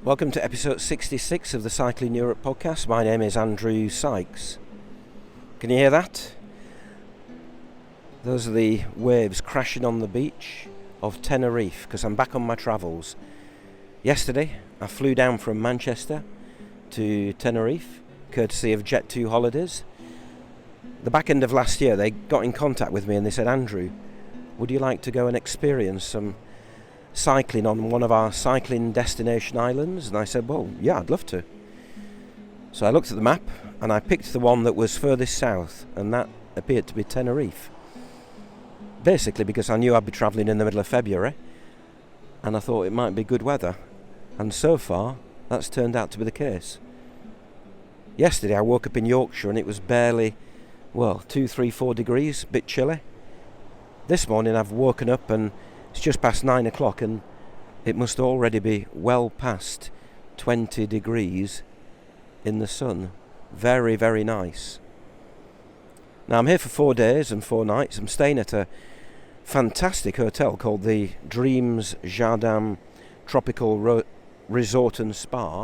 Welcome to episode 66 of the Cycling Europe podcast. My name is Andrew Sykes. Can you hear that? Those are the waves crashing on the beach of Tenerife because I'm back on my travels. Yesterday I flew down from Manchester to Tenerife, courtesy of Jet2 Holidays. The back end of last year they got in contact with me and they said, Andrew, would you like to go and experience some cycling on one of our cycling destination islands? And I said, well, yeah, I'd love to. So I looked at the map and I picked the one that was furthest south, and that appeared to be Tenerife. Basically because I knew I'd be travelling in the middle of February and I thought it might be good weather, and so far that's turned out to be the case. Yesterday I woke up in Yorkshire and it was barely 2, 3, 4 degrees, a bit chilly. This morning I've woken up and it's just past 9 o'clock and it must already be well past 20 degrees in the sun. Very, very nice. Now I'm here for 4 days and 4 nights. I'm staying at a fantastic hotel called the Dreams Jardin Tropical Resort and Spa.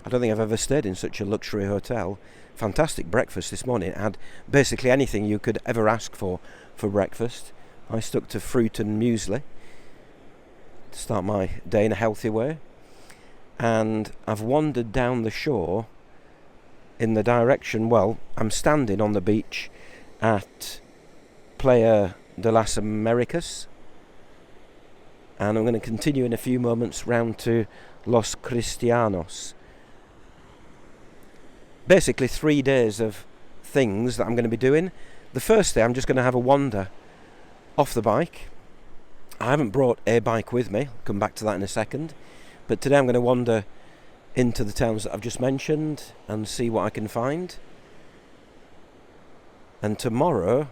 I don't think I've ever stayed in such a luxury hotel. Fantastic breakfast this morning. It had basically anything you could ever ask for breakfast. I stuck to fruit and muesli to start my day in a healthy way, and I've wandered down the shore in the direction, I'm standing on the beach at Playa de las Americas, and I'm going to continue in a few moments round to Los Cristianos. Basically 3 days of things that I'm going to be doing. The first day I'm just going to have a wander off the bike. I haven't brought a bike with me, I'll come back to that in a second, but today I'm going to wander into the towns that I've just mentioned and see what I can find. And tomorrow,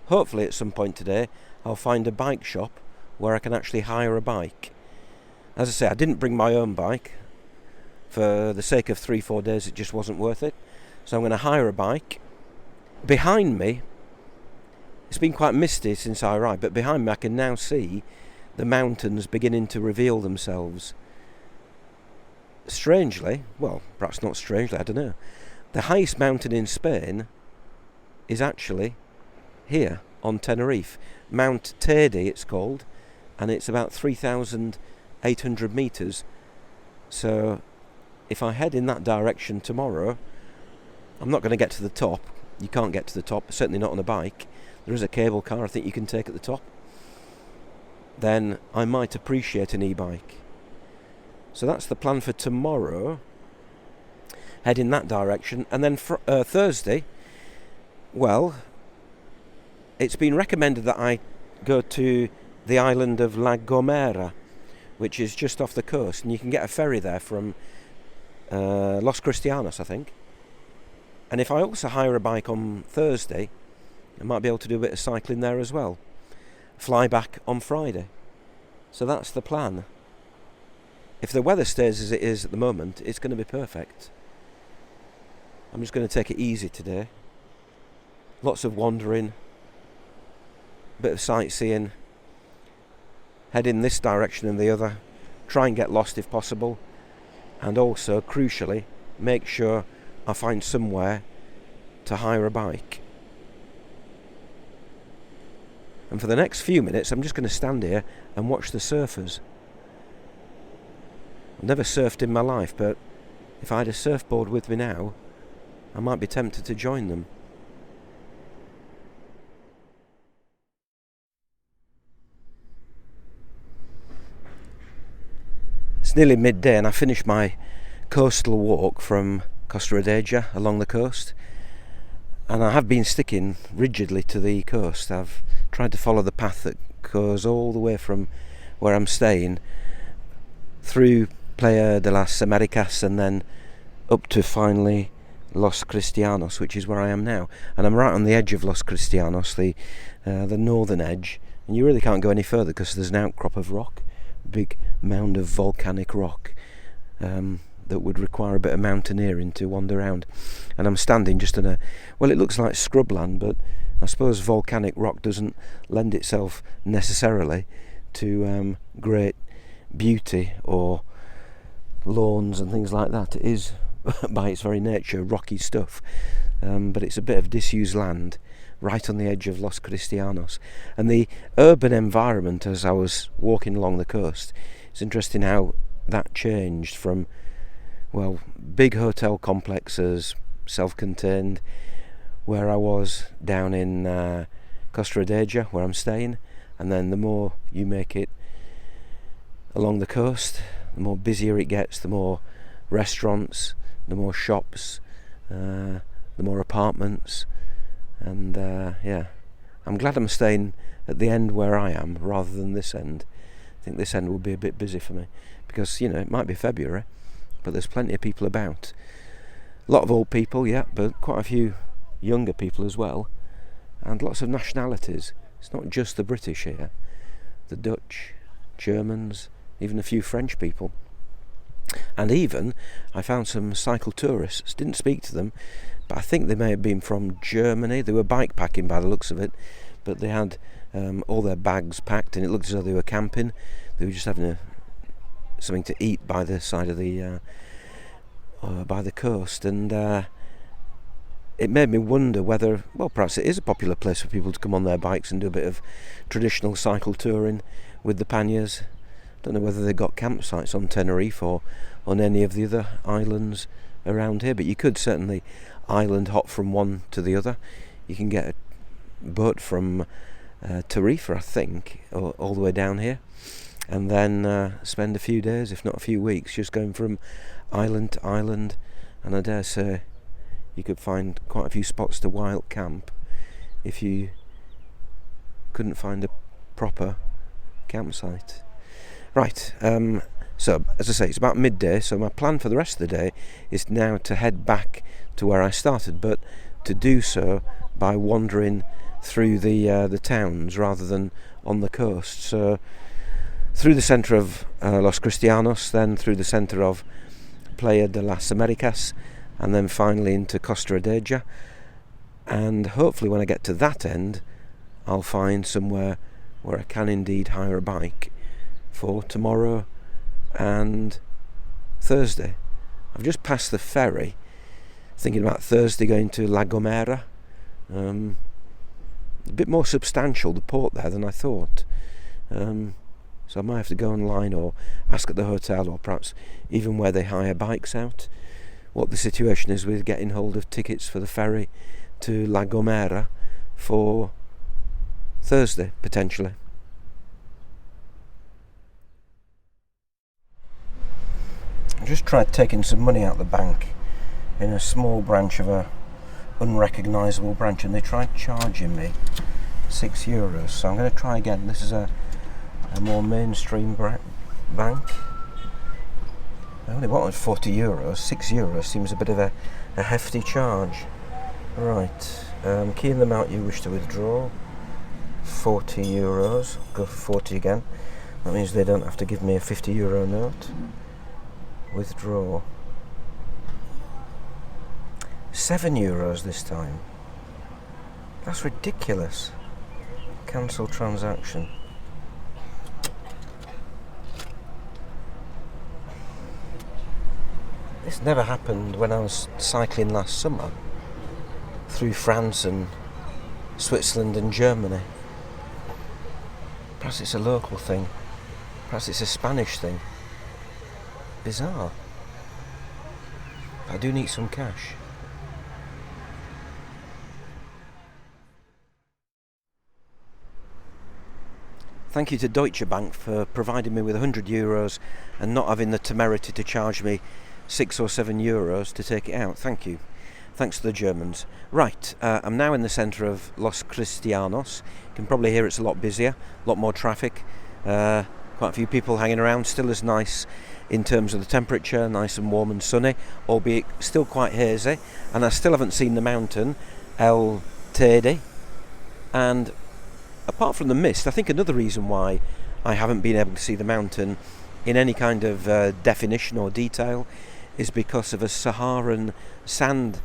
hopefully at some point today, I'll find a bike shop where I can actually hire a bike. As I say, I didn't bring my own bike. For the sake of 3-4 days it just wasn't worth it, so I'm going to hire a bike. Behind me, it's been quite misty since I arrived, but behind me I can now see the mountains beginning to reveal themselves. Strangely, perhaps not strangely, I don't know, the highest mountain in Spain is actually here on Tenerife. Mount Adeje it's called, and it's about 3,800 metres. So if I head in that direction tomorrow, I'm not going to get to the top. You can't get to the top, certainly not on a bike. There is a cable car I think you can take at the top. Then I might appreciate an e-bike. So that's the plan for tomorrow. Head in that direction. And then Thursday, it's been recommended that I go to the island of La Gomera, which is just off the coast. And you can get a ferry there from Los Cristianos, I think. And if I also hire a bike on Thursday, I might be able to do a bit of cycling there as well. Fly back on Friday. So that's the plan. If the weather stays as it is at the moment, it's going to be perfect. I'm just going to take it easy today. Lots of wandering, bit of sightseeing, head in this direction and the other, try and get lost if possible, and also, crucially, make sure I find somewhere to hire a bike. And for the next few minutes I'm just going to stand here and watch the surfers. I've never surfed in my life, but if I had a surfboard with me now, I might be tempted to join them. It's nearly midday and I finished my coastal walk from Costa Adeje along the coast, and I have been sticking rigidly to the coast. I've tried to follow the path that goes all the way from where I'm staying through Playa de las Americas and then up to finally Los Cristianos, which is where I am now. And I'm right on the edge of Los Cristianos, the northern edge, and you really can't go any further because there's an outcrop of rock, big mound of volcanic rock that would require a bit of mountaineering to wander around. And I'm standing just in it looks like scrubland, but I suppose volcanic rock doesn't lend itself necessarily to great beauty or lawns and things like that. It is, by its very nature, rocky stuff, but it's a bit of disused land right on the edge of Los Cristianos. And the urban environment, as I was walking along the coast, it's interesting how that changed from, well, big hotel complexes, self-contained, where I was down in Costa Adeje, where I'm staying, and then the more you make it along the coast, the more busier it gets, the more restaurants, the more shops, the more apartments, and I'm glad I'm staying at the end where I am rather than this end. I think this end will be a bit busy for me because, it might be February, but there's plenty of people about. A lot of old people, yeah, but quite a few younger people as well, and lots of nationalities. It's not just the British here, the Dutch, Germans, even a few French people. And even I found some cycle tourists. Didn't speak to them, but I think they may have been from Germany. They were bike packing by the looks of it, but they had all their bags packed, and it looked as though they were camping. They were just having something to eat by the side of the by the coast, and it made me wonder whether, well, perhaps it is a popular place for people to come on their bikes and do a bit of traditional cycle touring with the panniers. Don't know whether they've got campsites on Tenerife or on any of the other islands around here, but you could certainly island hop from one to the other. You can get a boat from Tarifa, I think, all the way down here, and then spend a few days, if not a few weeks, just going from island to island. And I dare say you could find quite a few spots to wild camp if you couldn't find a proper campsite. Right, so as I say, it's about midday, so my plan for the rest of the day is now to head back to where I started, but to do so by wandering through the towns rather than on the coast. So through the centre of Los Cristianos, then through the centre of Playa de las Americas, and then finally into Costa Adeje. And hopefully when I get to that end, I'll find somewhere where I can indeed hire a bike for tomorrow and Thursday. I've just passed the ferry, thinking about Thursday going to La Gomera. A bit more substantial, the port there, than I thought. So I might have to go online or ask at the hotel, or perhaps even where they hire bikes out, what the situation is with getting hold of tickets for the ferry to La Gomera for Thursday, potentially. I just tried taking some money out of the bank in a small branch of a unrecognisable branch, and they tried charging me €6. So I'm going to try again. This is a more mainstream bank. I only wanted €40. €6 seems a bit of a hefty charge. Right, key in the amount you wish to withdraw. €40. Go for 40 again. That means they don't have to give me a €50 note. Withdraw. €7 this time. That's ridiculous. Cancel transaction. This never happened when I was cycling last summer through France and Switzerland and Germany. Perhaps it's a local thing. Perhaps it's a Spanish thing. Bizarre. I do need some cash. Thank you to Deutsche Bank for providing me with €100 and not having the temerity to charge me €6 or €7 to take it out. Thank you. Thanks to the Germans. Right, I'm now in the centre of Los Cristianos. You can probably hear it's a lot busier, a lot more traffic, quite a few people hanging around. Still as nice in terms of the temperature, nice and warm and sunny, albeit still quite hazy. And I still haven't seen the mountain, El Teide. And apart from the mist, I think another reason why I haven't been able to see the mountain in any kind of definition or detail is because of a Saharan sand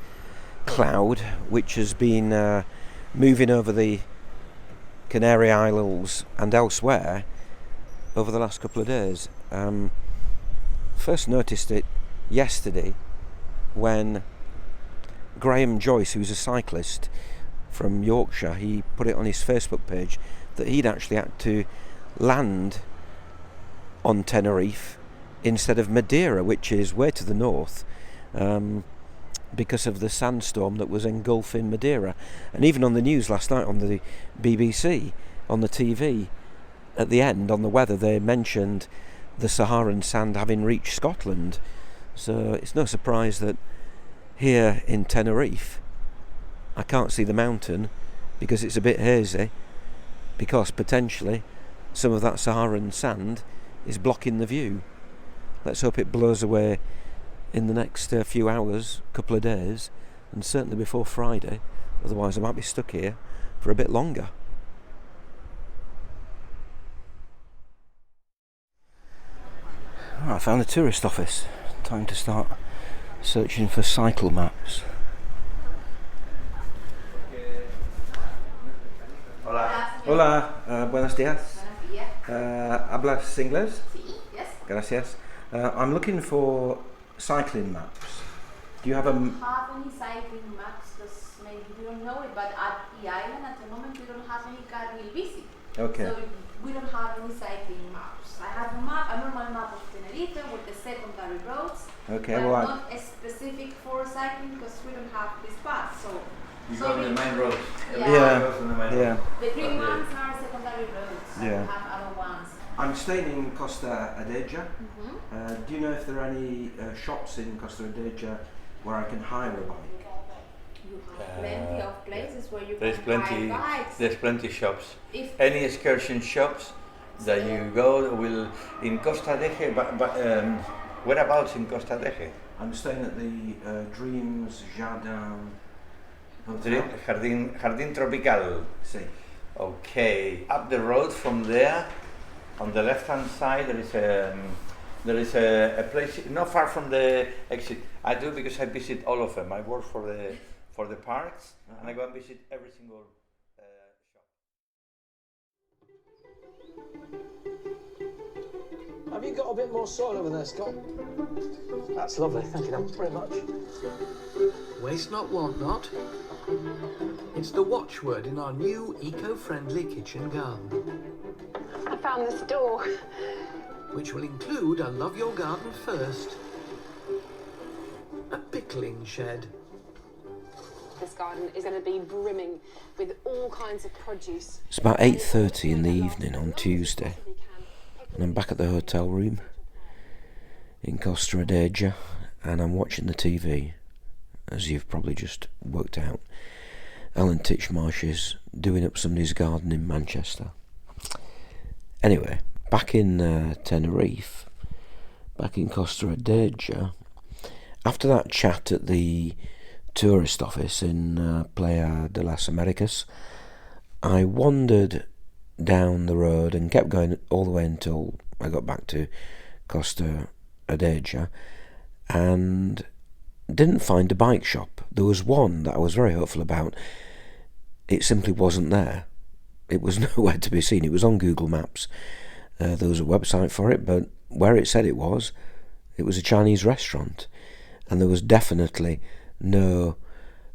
cloud which has been moving over the Canary Islands and elsewhere over the last couple of days. First noticed it yesterday when Graham Joyce, who's a cyclist from Yorkshire, he put it on his Facebook page that he'd actually had to land on Tenerife instead of Madeira, which is way to the north, because of the sandstorm that was engulfing Madeira. And even on the news last night on the BBC, on the TV, at the end, on the weather, they mentioned the Saharan sand having reached Scotland. So it's no surprise that here in Tenerife I can't see the mountain because it's a bit hazy, because potentially some of that Saharan sand is blocking the view. Let's hope it blows away in the next few hours, couple of days, and certainly before Friday. Otherwise I might be stuck here for a bit longer. I found a tourist office. Time to start searching for cycle maps. Hola. Hola, buenos días. Buenos días. Hablas inglés? Sí, yes. Gracias. I'm looking for cycling maps. Do you have a... don't have any cycling maps because maybe you don't know it, but at the island at the moment we don't have any carril bici. Okay. So we don't have any cycling maps. I have a normal map of Tenerife with the secondary roads. Okay, but well, not specific for cycling because we don't have this path. So You go on the main roads. Yeah. Goes on the main Yeah. roads. the green ones are secondary roads. Yeah. We have other ones. I'm staying in Costa Adeje. Mm-hmm. Do you know if there are any shops in Costa Adeje where I can hire a bike? You have plenty of places where you There's can plenty. buy bikes. There's plenty shops. If Any excursion shops that you go will in Costa Adeje. But whereabouts in Costa Adeje? I'm staying at the Dreams Jardin Hotel. Jardín Tropical. See. Okay, up the road from there, on the left-hand side, there is a place not far from the exit. I do because I visit all of them. I work for the parks, and I go and visit every single shop. Have you got a bit more soil over there, Scott? That's lovely, thank you very much. Waste not, want not. It's the watchword in our new eco-friendly kitchen garden, I found this door. which will include a Love Your Garden First, a pickling shed, This garden is going to be brimming with all kinds of produce. It's about 8:30 in the evening on Tuesday, and I'm back at the hotel room in Costa Adeje, and I'm watching the TV, as you've probably just worked out. Alan Titchmarsh is doing up somebody's garden in Manchester. Anyway, back in Tenerife, back in Costa Adeje, after that chat at the tourist office in Playa de las Americas, I wandered down the road and kept going all the way until I got back to Costa Adeje and didn't find a bike shop. There was one that I was very hopeful about. It simply wasn't there. It was nowhere to be seen. It was on Google Maps. There was a website for it, but where it said it was a Chinese restaurant, and there was definitely no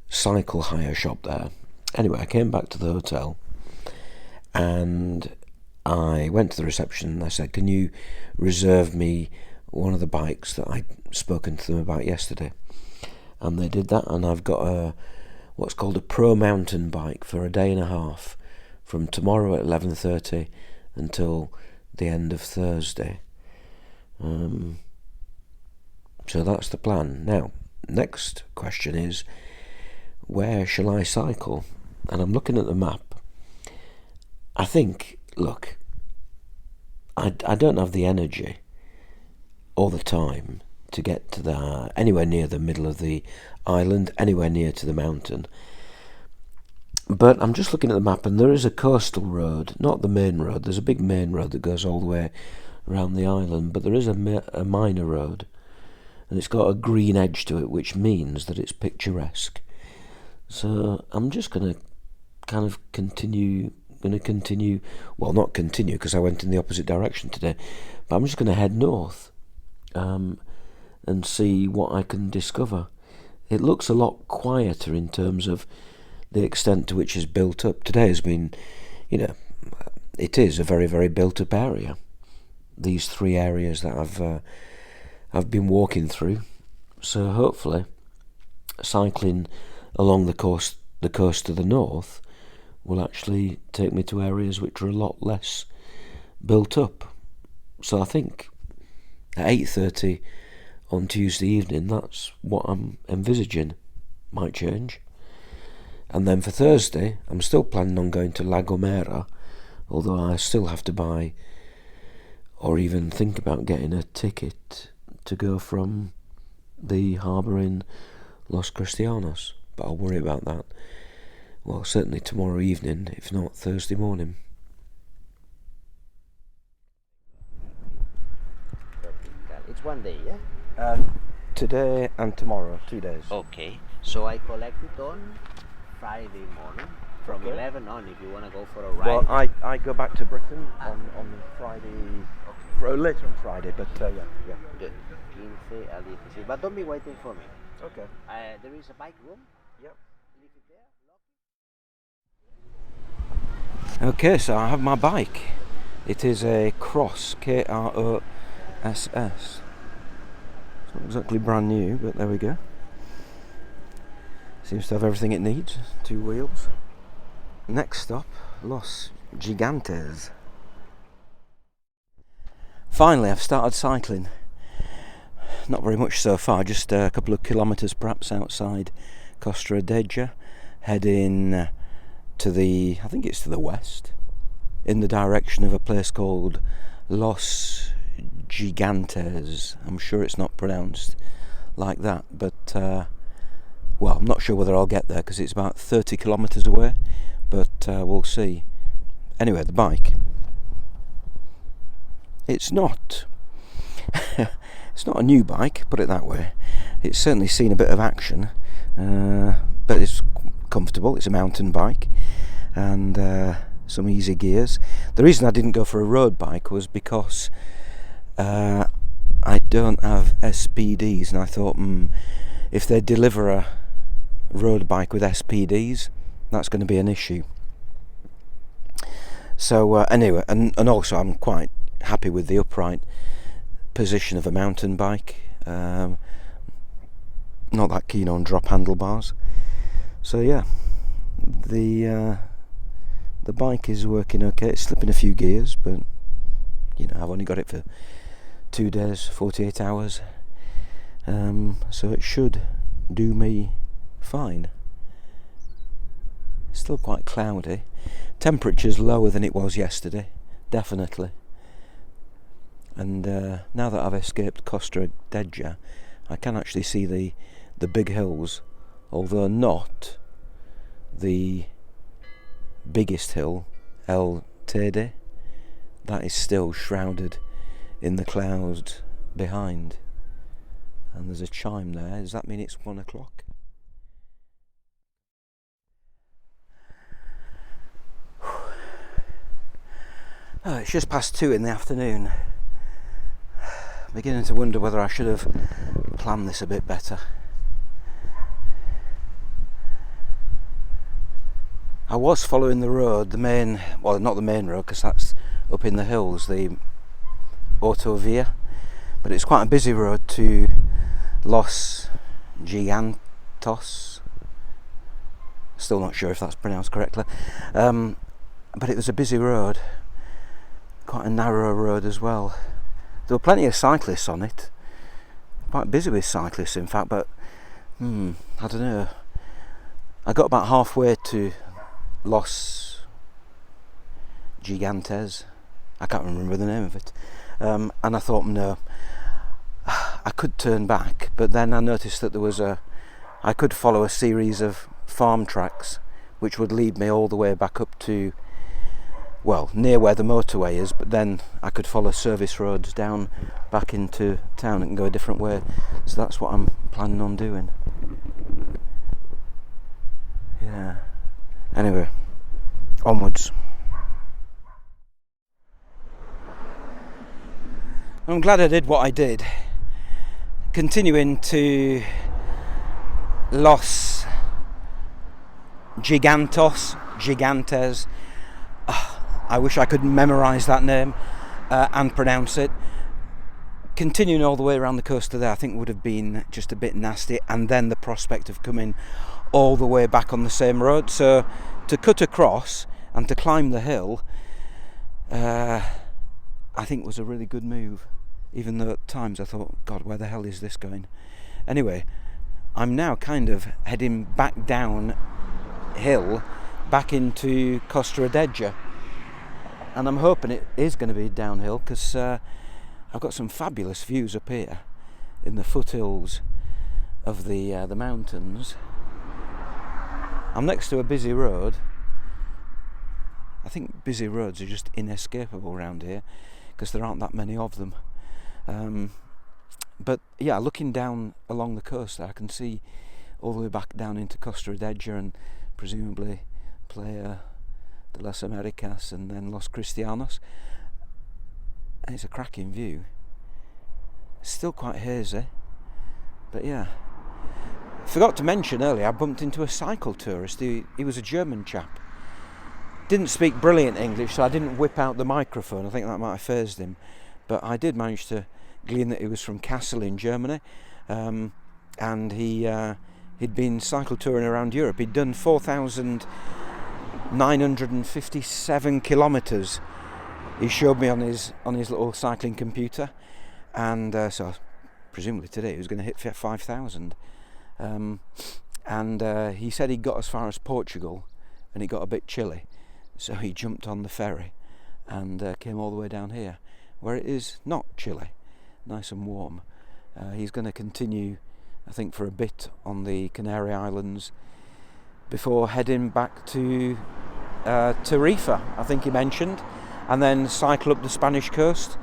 cycle hire shop there. Anyway, I came back to the hotel and I went to the reception and I said, can you reserve me one of the bikes that I'd spoken to them about yesterday? And they did that, and I've got what's called a pro mountain bike for a day and a half from tomorrow at 11:30 until the end of Thursday. So that's the plan. Now, next question is, where shall I cycle? And I'm looking at the map. I think, look, I don't have the energy all the time to get to anywhere near the middle of the island, anywhere near to the mountain. But I'm just looking at the map, and there is a coastal road, not the main road. There's a big main road that goes all the way around the island, but there is a minor road, and it's got a green edge to it, which means that it's picturesque. So I'm just going to kind of continue going to continue, well, not continue because I went in the opposite direction today, but I'm just going to head north and see what I can discover. It looks a lot quieter in terms of the extent to which it's built up. Today has been, it is a very, very built up area. These 3 areas that I've been walking through. So hopefully cycling along the coast to the north will actually take me to areas which are a lot less built up. So I think at 8:30 on Tuesday evening, that's what I'm envisaging. Might change. And then for Thursday, I'm still planning on going to La Gomera, although I still have to buy or even think about getting a ticket to go from the harbour in Los Cristianos. But I'll worry about that. Well, certainly tomorrow evening, if not Thursday morning. It's one day, yeah? Today and tomorrow, 2 days. Okay. So I collect it on Friday morning from Okay. 11 on if you want to go for a ride. Well, I go back to Britain on Friday, later on Friday, but yeah. Good. 15 al 16. But don't be waiting for me. Okay. There is a bike room. Yep. Leave it there. Lock Okay, so I have my bike. It is a Cross, K-R-O-S-S. It's not exactly brand new, but there we go. Seems to have everything it needs. 2 wheels. Next stop, Los Gigantes. Finally, I've started cycling. Not very much so far, just a couple of kilometres perhaps outside Costa Adeje, heading to I think it's to the west, in the direction of a place called Los Gigantes. I'm sure it's not pronounced like that, but well, I'm not sure whether I'll get there because it's about 30 kilometres away, but we'll see. Anyway, the bike. It's not a new bike, put it that way. It's certainly seen a bit of action, but it's comfortable. It's a mountain bike and some easy gears. The reason I didn't go for a road bike was because I don't have SPDs, and I thought if they deliver a road bike with SPDs, that's going to be an issue. So anyway, and also I'm quite happy with the upright position of a mountain bike. Not that keen on drop handlebars. So yeah, the bike is working okay. It's slipping a few gears, but I've only got it for 2 days, 48 hours, so it should do me fine. It's still quite cloudy. Temperature's lower than it was yesterday, definitely. And now that I've escaped Costa Adeje, I can actually see the big hills, although not the biggest hill, El Tede. That is still shrouded in the clouds behind. And there's a chime there. Does that mean it's 1 o'clock? Oh, it's just past 2 in the afternoon. Beginning to wonder whether I should have planned this a bit better. I was following the road, not the main road, because that's up in the hills, the Autovia, but it's quite a busy road to Los Gigantos. Still not sure if that's pronounced correctly, but it was a busy road, quite a narrow road as well. There were plenty of cyclists on it, quite busy with cyclists in fact, but I don't know. I got about halfway to Los Gigantes, I can't remember the name of it, and I thought, no, I could turn back, but then I noticed that I could follow a series of farm tracks which would lead me all the way back up to, well, near where the motorway is, but then I could follow service roads down back into town and go a different way, so that's what I'm planning on doing. Yeah. Anyway, onwards. I'm glad I did what I did. Continuing to Los Gigantes. I wish I could memorise that name and pronounce it. Continuing all the way around the coast of there, I think would have been just a bit nasty, and then the prospect of coming all the way back on the same road. So to cut across and to climb the hill, I think was a really good move, even though at times I thought, God, where the hell is this going? Anyway, I'm now kind of heading back down hill, back into Costa Adeje, and I'm hoping it is going to be downhill, because I've got some fabulous views up here in the foothills of the mountains. I'm next to a busy road. I think busy roads are just inescapable around here because there aren't that many of them. But yeah, looking down along the coast there, I can see all the way back down into Costa Adeje and presumably Playa de las Americas and then Los Cristianos. And it's a cracking view. It's still quite hazy, but yeah. Forgot to mention earlier, I bumped into a cycle tourist. He was a German chap. Didn't speak brilliant English, so I didn't whip out the microphone. I think that might have phased him. But I did manage to glean that he was from Kassel in Germany, and he'd been cycle touring around Europe. He'd done 4,957 kilometres. He showed me on his little cycling computer, and so presumably today he was going to hit 5,000. And he said he got as far as Portugal, and it got a bit chilly, so he jumped on the ferry and came all the way down here, where it is not chilly, nice and warm. He's going to continue, I think, for a bit on the Canary Islands before heading back to Tenerife, I think he mentioned, and then cycle up the Spanish coast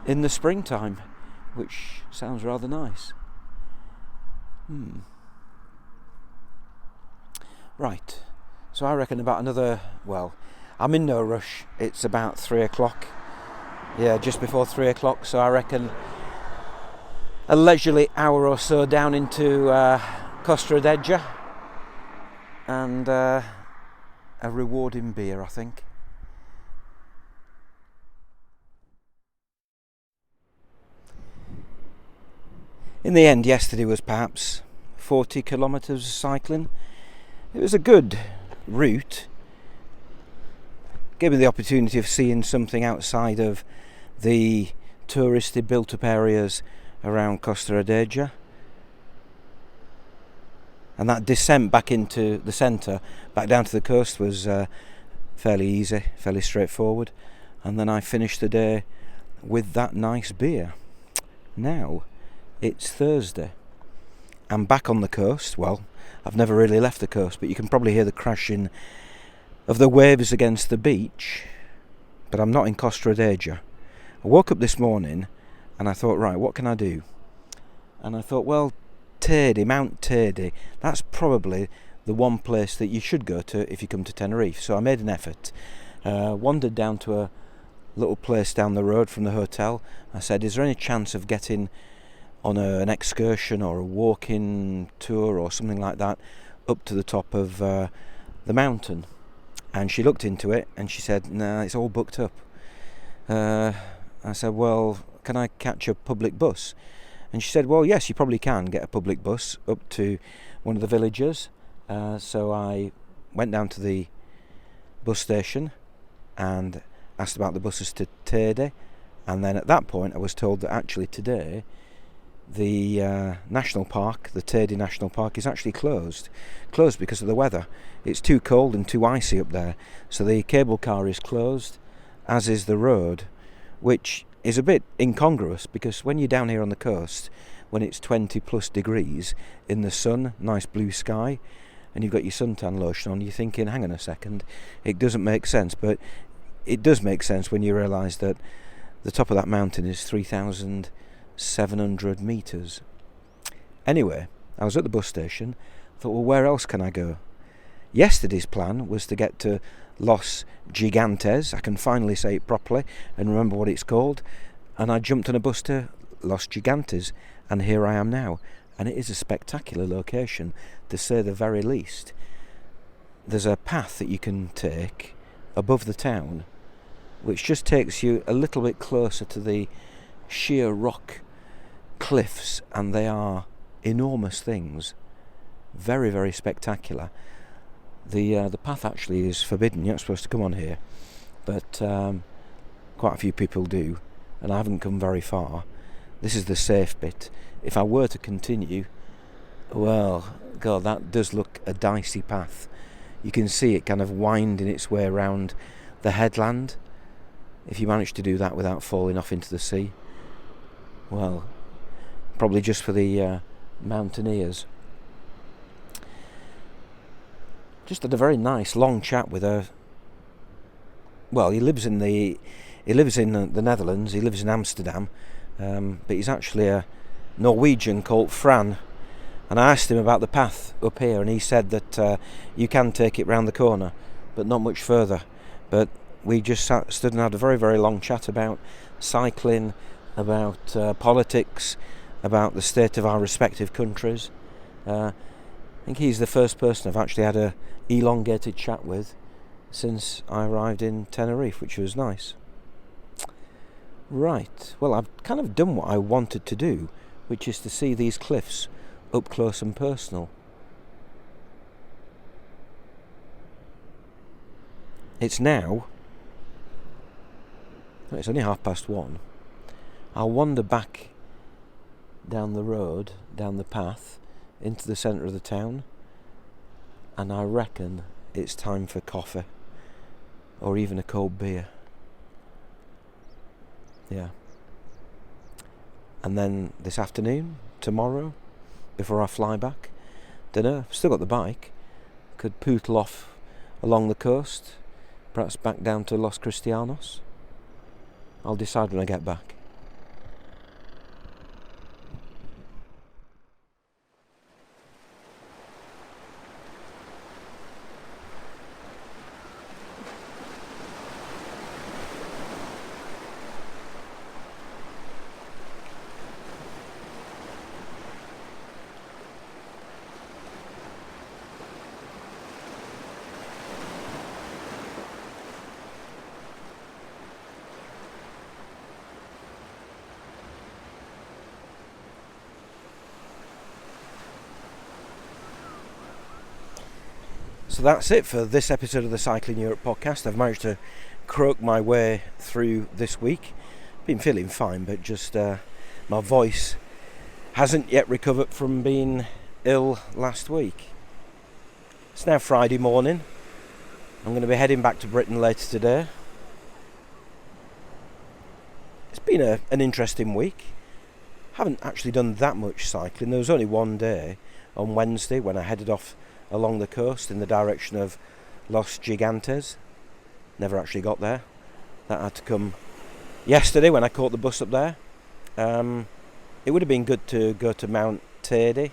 in the springtime, which sounds rather nice. Right, so I reckon about another, well, I'm in no rush, it's about 3 o'clock, yeah, just before 3 o'clock, so I reckon a leisurely hour or so down into Costa Adeje, and a rewarding beer, I think. In the end, yesterday was perhaps 40 kilometres of cycling. It was a good route. Gave me the opportunity of seeing something outside of the touristy built-up areas around Costa Adeje. And that descent back into the centre, back down to the coast, was fairly easy, fairly straightforward. And then I finished the day with that nice beer. Now, it's Thursday. I'm back on the coast. Well, I've never really left the coast, but you can probably hear the crashing of the waves against the beach. But I'm not in Costa Adeje. I woke up this morning and I thought, right, what can I do? And I thought, well, Mount Teide, that's probably the one place that you should go to if you come to Tenerife. So I made an effort, wandered down to a little place down the road from the hotel. I said, is there any chance of getting on an excursion or a walking tour or something like that up to the top of the mountain? And she looked into it and she said, nah, it's all booked up. I said, well, can I catch a public bus? And she said, well, yes, you probably can get a public bus up to one of the villages. So I went down to the bus station and asked about the buses to Teide, and then at that point I was told that actually today the national park, the Teide National Park, is actually closed because of the weather. It's too cold and too icy up there, so the cable car is closed, as is the road, which is a bit incongruous because when you're down here on the coast, when it's 20 plus degrees in the sun, nice blue sky, and you've got your suntan lotion on, you're thinking, hang on a second, it doesn't make sense. But it does make sense when you realise that the top of that mountain is 3,700 metres. Anyway, I was at the bus station, thought, well, where else can I go? Yesterday's plan was to get to Los Gigantes, I can finally say it properly and remember what it's called, and I jumped on a bus to Los Gigantes, and here I am now. And it is a spectacular location, to say the very least. There's a path that you can take above the town, which just takes you a little bit closer to the sheer rock cliffs, and they are enormous things. Very, very spectacular. The path actually is forbidden. You're not supposed to come on here, but quite a few people do, and I haven't come very far. This is the safe bit. If I were to continue, well, God, that does look a dicey path. You can see it kind of winding its way around the headland. If you manage to do that without falling off into the sea, well, probably just for the mountaineers. Just had a very nice long chat with her. Well, he lives in the Netherlands. He lives in Amsterdam, but he's actually a Norwegian called Fran. And I asked him about the path up here, and he said that you can take it round the corner, but not much further. But we just stood and had a very, very long chat about cycling, about politics, about the state of our respective countries. I think he's the first person I've actually had a elongated chat with since I arrived in Tenerife, which was nice. Right, well, I've kind of done what I wanted to do, which is to see these cliffs up close and personal. It's now, it's only 1:30. I'll wander back down the road, down the path, into the centre of the town, and I reckon it's time for coffee, or even a cold beer. Yeah. And then this afternoon, tomorrow, before I fly back, dunno, I've still got the bike, could pootle off along the coast, perhaps back down to Los Cristianos. I'll decide when I get back. So that's it for this episode of the Cycling Europe podcast. I've managed to croak my way through this week. Been feeling fine, but just my voice hasn't yet recovered from being ill last week. It's now Friday morning. I'm going to be heading back to Britain later today. It's been an interesting week. Haven't actually done that much cycling. There was only one day on Wednesday when I headed off along the coast in the direction of Los Gigantes. Never actually got there. That had to come yesterday when I caught the bus up there. It would have been good to go to Mount Adeje,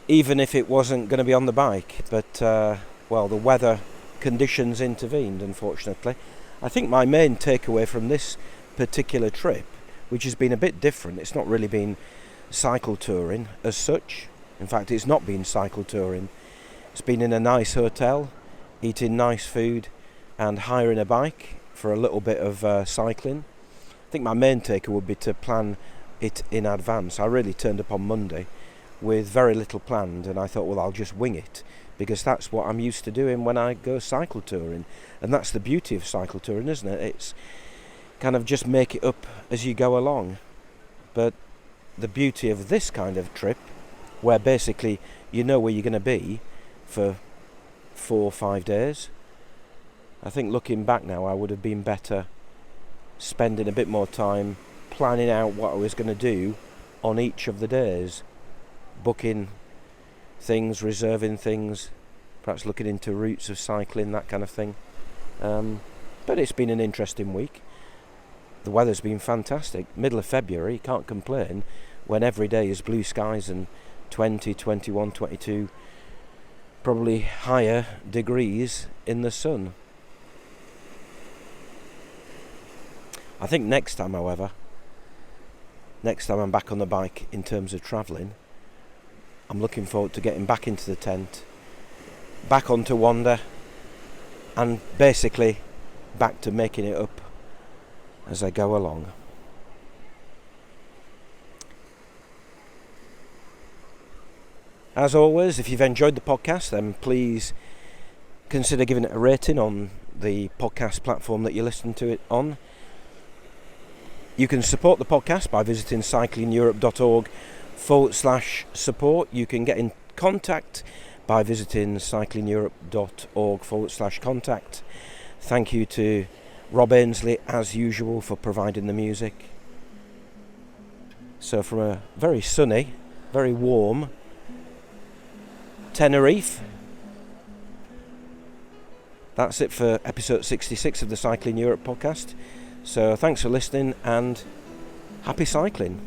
even if it wasn't going to be on the bike, but well, the weather conditions intervened, unfortunately. I think my main takeaway from this particular trip, which has been a bit different, it's not really been cycle touring as such. In fact, it's not been cycle touring. It's been in a nice hotel, eating nice food, and hiring a bike for a little bit of cycling. I think my main takeaway would be to plan it in advance. I really turned up on Monday with very little planned, and I thought, well, I'll just wing it, because that's what I'm used to doing when I go cycle touring. And that's the beauty of cycle touring, isn't it? It's kind of just make it up as you go along. But the beauty of this kind of trip, where basically you know where you're going to be for 4 or 5 days, I think looking back now, I would have been better spending a bit more time planning out what I was going to do on each of the days, booking things, reserving things, perhaps looking into routes of cycling, that kind of thing. But it's been an interesting week. The weather's been fantastic. Middle of February, can't complain when every day is blue skies and 20, 21, 22, probably higher degrees in the sun. I think next time, however, next time I'm back on the bike in terms of travelling, I'm looking forward to getting back into the tent, back onto Wander, and basically back to making it up as I go along. As always, if you've enjoyed the podcast, then please consider giving it a rating on the podcast platform that you listen to it on. You can support the podcast by visiting cyclingeurope.org/support. You can get in contact by visiting cyclingeurope.org/contact. Thank you to Rob Ainsley, as usual, for providing the music. So from a very sunny, very warm Tenerife, that's it for episode 66 of the Cycling Europe podcast. So thanks for listening and happy cycling.